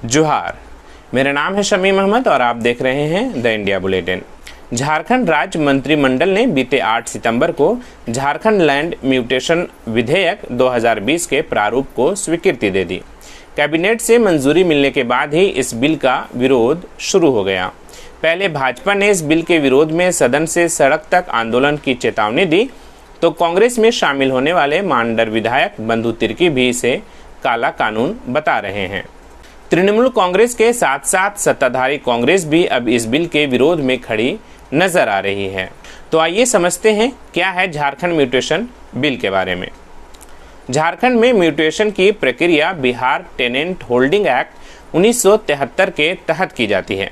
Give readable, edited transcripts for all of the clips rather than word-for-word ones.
जोहार, मेरा नाम है शमीम अहमद और आप देख रहे हैं द इंडिया बुलेटिन। झारखंड राज्य मंत्रिमंडल ने बीते 8 सितंबर को झारखंड लैंड म्यूटेशन विधेयक 2020 के प्रारूप को स्वीकृति दे दी। कैबिनेट से मंजूरी मिलने के बाद ही इस बिल का विरोध शुरू हो गया। पहले भाजपा ने इस बिल के विरोध में सदन से सड़क तक आंदोलन की चेतावनी दी, तो कांग्रेस में शामिल होने वाले मांडर विधायक बंधु तिर्की भी इसे काला कानून बता रहे हैं। तृणमूल कांग्रेस के साथ साथ सत्ताधारी कांग्रेस भी अब इस बिल के विरोध में खड़ी नजर आ रही है। तो आइए समझते हैं क्या है झारखंड म्यूटेशन बिल के बारे में। झारखंड में म्यूटेशन की प्रक्रिया बिहार टेनेंट होल्डिंग एक्ट 1973 के तहत की जाती है,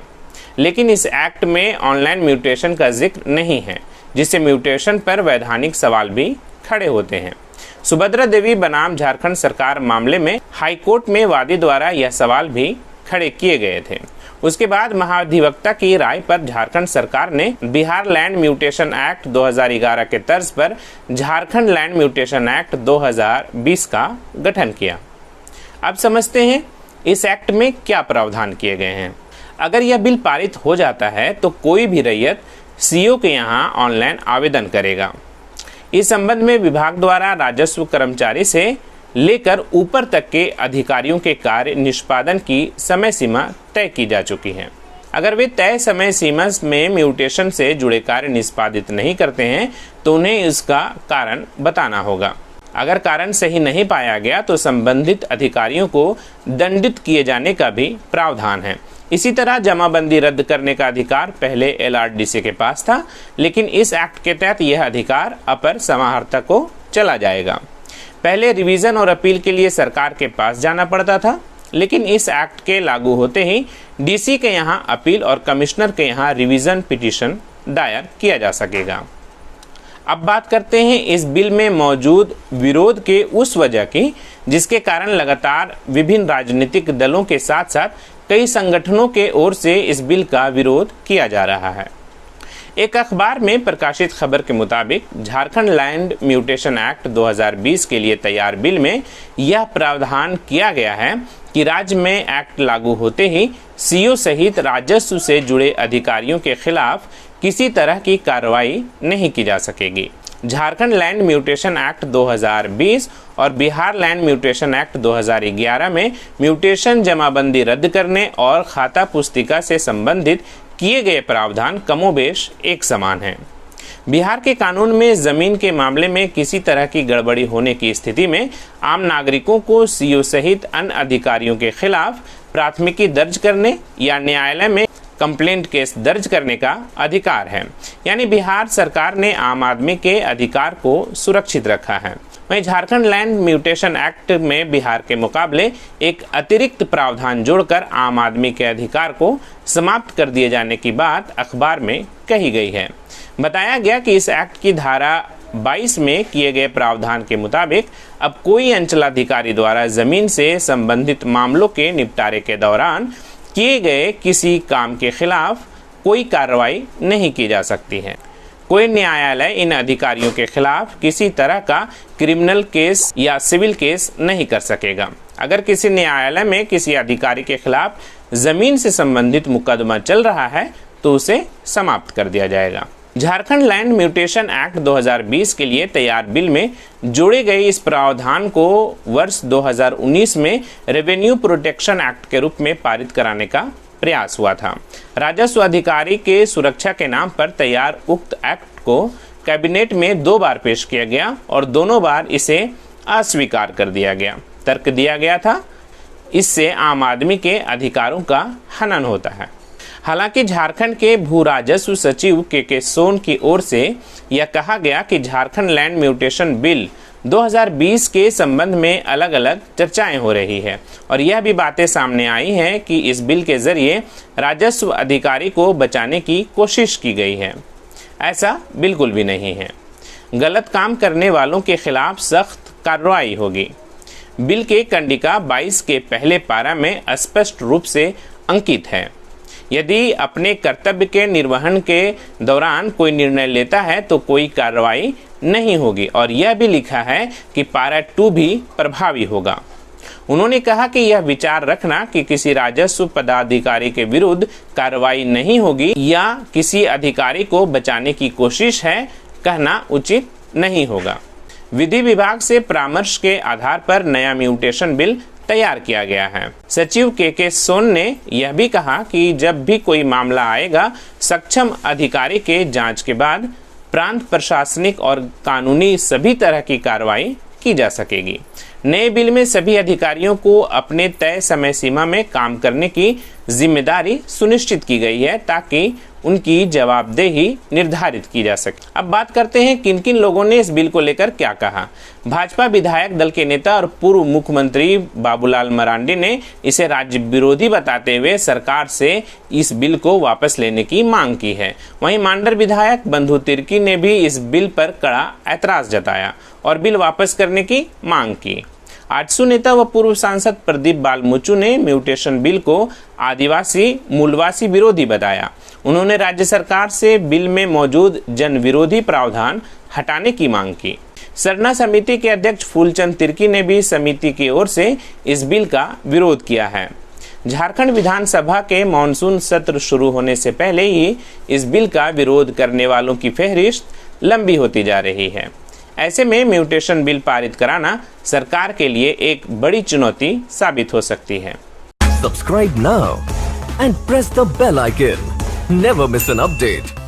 लेकिन इस एक्ट में ऑनलाइन म्यूटेशन का जिक्र नहीं है, जिससे म्यूटेशन पर वैधानिक सवाल भी खड़े होते हैं। सुभद्रा देवी बनाम झारखंड सरकार मामले में हाईकोर्ट में वादी द्वारा यह सवाल भी खड़े किए गए थे। उसके बाद महाधिवक्ता की राय पर झारखंड सरकार ने बिहार लैंड म्यूटेशन एक्ट 2011 के तर्ज पर झारखंड लैंड म्यूटेशन एक्ट 2020 का गठन किया। अब समझते हैं इस एक्ट में क्या प्रावधान किए गए हैं। अगर यह बिल पारित हो जाता है तो कोई भी रैयत सीओ के यहाँ ऑनलाइन आवेदन करेगा। इस संबंध में विभाग द्वारा राजस्व कर्मचारी से लेकर ऊपर तक के अधिकारियों के कार्य निष्पादन की समय सीमा तय की जा चुकी है। अगर वे तय समय सीमा में म्यूटेशन से जुड़े कार्य निष्पादित नहीं करते हैं तो उन्हें इसका कारण बताना होगा। अगर कारण सही नहीं पाया गया तो संबंधित अधिकारियों को दंडित किए जाने का भी प्रावधान है। इसी तरह जमाबंदी रद्द करने का अधिकार पहले एलआरडीसी के पास था, लेकिन इस एक्ट के तहत यह अधिकार अपर समाहर्ता को चला जाएगा। पहले रिवीजन और अपील के लिए सरकार के पास जाना पड़ता था, लेकिन इस एक्ट के लागू होते ही डीसी के यहाँ अपील और कमिश्नर के यहाँ रिवीजन पिटीशन दायर किया जा सकेगा। अब बात करते हैं इस बिल में मौजूद विरोध के उस वजह की जिसके कारण लगातार विभिन्न राजनीतिक दलों के साथ साथ कई संगठनों के ओर से इस बिल का विरोध किया जा रहा है। एक अखबार में प्रकाशित खबर के मुताबिक झारखंड लैंड म्यूटेशन एक्ट 2020 के लिए तैयार बिल में यह प्रावधान किया गया है कि राज्य में एक्ट लागू होते ही सीओ सहित राजस्व से जुड़े अधिकारियों के खिलाफ किसी तरह की कार्रवाई नहीं की जा सकेगी। झारखंड लैंड म्यूटेशन एक्ट 2020 और बिहार लैंड म्यूटेशन एक्ट 2011 में म्यूटेशन जमाबंदी रद्द करने और खाता पुस्तिका से संबंधित किए गए प्रावधान कमोबेश एक समान हैं। बिहार के कानून में जमीन के मामले में किसी तरह की गड़बड़ी होने की स्थिति में आम नागरिकों को सीओ सहित अन्य अधिकारियों के खिलाफ प्राथमिकी दर्ज करने या न्यायालय में कंप्लेंट केस दर्ज करने का अधिकार है। यानी बिहार सरकार ने आम आदमी के अधिकार को सुरक्षित रखा है। वहीं झारखंड लैंड म्यूटेशन एक्ट में बिहार के मुकाबले एक अतिरिक्त प्रावधान जोड़कर आम आदमी के अधिकार को समाप्त कर दिए जाने की बात अखबार में कही गई है। बताया गया कि इस एक्ट की धारा 22 में किए गए प्रावधान के मुताबिक अब कोई अंचलाधिकारी द्वारा जमीन से संबंधित मामलों के निपटारे के दौरान किए गए किसी काम के खिलाफ कोई कार्रवाई नहीं की जा सकती है। कोई न्यायालय इन अधिकारियों के खिलाफ किसी तरह का क्रिमिनल केस या सिविल केस नहीं कर सकेगा। अगर किसी न्यायालय में किसी अधिकारी के खिलाफ जमीन से संबंधित मुकदमा चल रहा है तो उसे समाप्त कर दिया जाएगा। झारखंड लैंड म्यूटेशन एक्ट 2020 के लिए तैयार बिल में जोड़े गए इस प्रावधान को वर्ष 2019 में रेवेन्यू प्रोटेक्शन एक्ट के रूप में पारित कराने का प्रयास हुआ था। राजस्व अधिकारी के सुरक्षा के नाम पर तैयार उक्त एक्ट को कैबिनेट में 2 बार पेश किया गया और दोनों बार इसे अस्वीकार कर दिया गया। तर्क दिया गया था इससे आम आदमी के अधिकारों का हनन होता है। हालांकि झारखंड के भू राजस्व सचिव के सोन की ओर से यह कहा गया कि झारखंड लैंड म्यूटेशन बिल 2020 के संबंध में अलग अलग चर्चाएं हो रही है और यह भी बातें सामने आई हैं कि इस बिल के जरिए राजस्व अधिकारी को बचाने की कोशिश की गई है। ऐसा बिल्कुल भी नहीं है। गलत काम करने वालों के खिलाफ सख्त कार्रवाई होगी। बिल के कंडिका 22 के पहले पारा में स्पष्ट रूप से अंकित है। यदि अपने कर्तव्य के निर्वहन के दौरान कोई निर्णय लेता है तो कोई कार्रवाई नहीं होगी और यह भी लिखा है कि पारा 2 भी प्रभावी होगा। उन्होंने कहा कि यह विचार रखना कि किसी राजस्व पदाधिकारी के विरुद्ध कार्रवाई नहीं होगी या किसी अधिकारी को बचाने की कोशिश है, कहना उचित नहीं होगा। विधि विभाग से परामर्श के आधार पर नया म्यूटेशन बिल तैयार किया गया है। सचिव के सोन ने यह भी कहा कि जब भी कोई मामला आएगा, सक्षम अधिकारी के जांच के बाद प्रांत प्रशासनिक और कानूनी सभी तरह की कार्रवाई की जा सकेगी। नए बिल में सभी अधिकारियों को अपने तय समय सीमा में काम करने की जिम्मेदारी सुनिश्चित की गई है ताकि उनकी जवाबदेही निर्धारित की जा सके। अब बात करते हैं किन किन लोगों ने इस बिल को लेकर क्या कहा। भाजपा विधायक दल के नेता और पूर्व मुख्यमंत्री बाबूलाल मरांडी ने इसे राज्य विरोधी बताते हुए सरकार से इस बिल को वापस लेने की मांग की है। वहीं मांडर विधायक बंधु तिर्की ने भी इस बिल पर कड़ा ऐतराज जताया और बिल वापस करने की मांग की। आजसू नेता व पूर्व सांसद प्रदीप बालमुचु ने म्यूटेशन बिल को आदिवासी मूलवासी विरोधी बताया। उन्होंने राज्य सरकार से बिल में मौजूद जन विरोधी प्रावधान हटाने की मांग की। सरना समिति के अध्यक्ष फूलचंद तिर्की ने भी समिति की ओर से इस बिल का विरोध किया है। झारखंड विधानसभा के मानसून सत्र शुरू होने से पहले ही इस बिल का विरोध करने वालों की फहरिस्त लंबी होती जा रही है। ऐसे में म्यूटेशन बिल पारित कराना सरकार के लिए एक बड़ी चुनौती साबित हो सकती है। Subscribe now and press the bell icon. Never miss an update.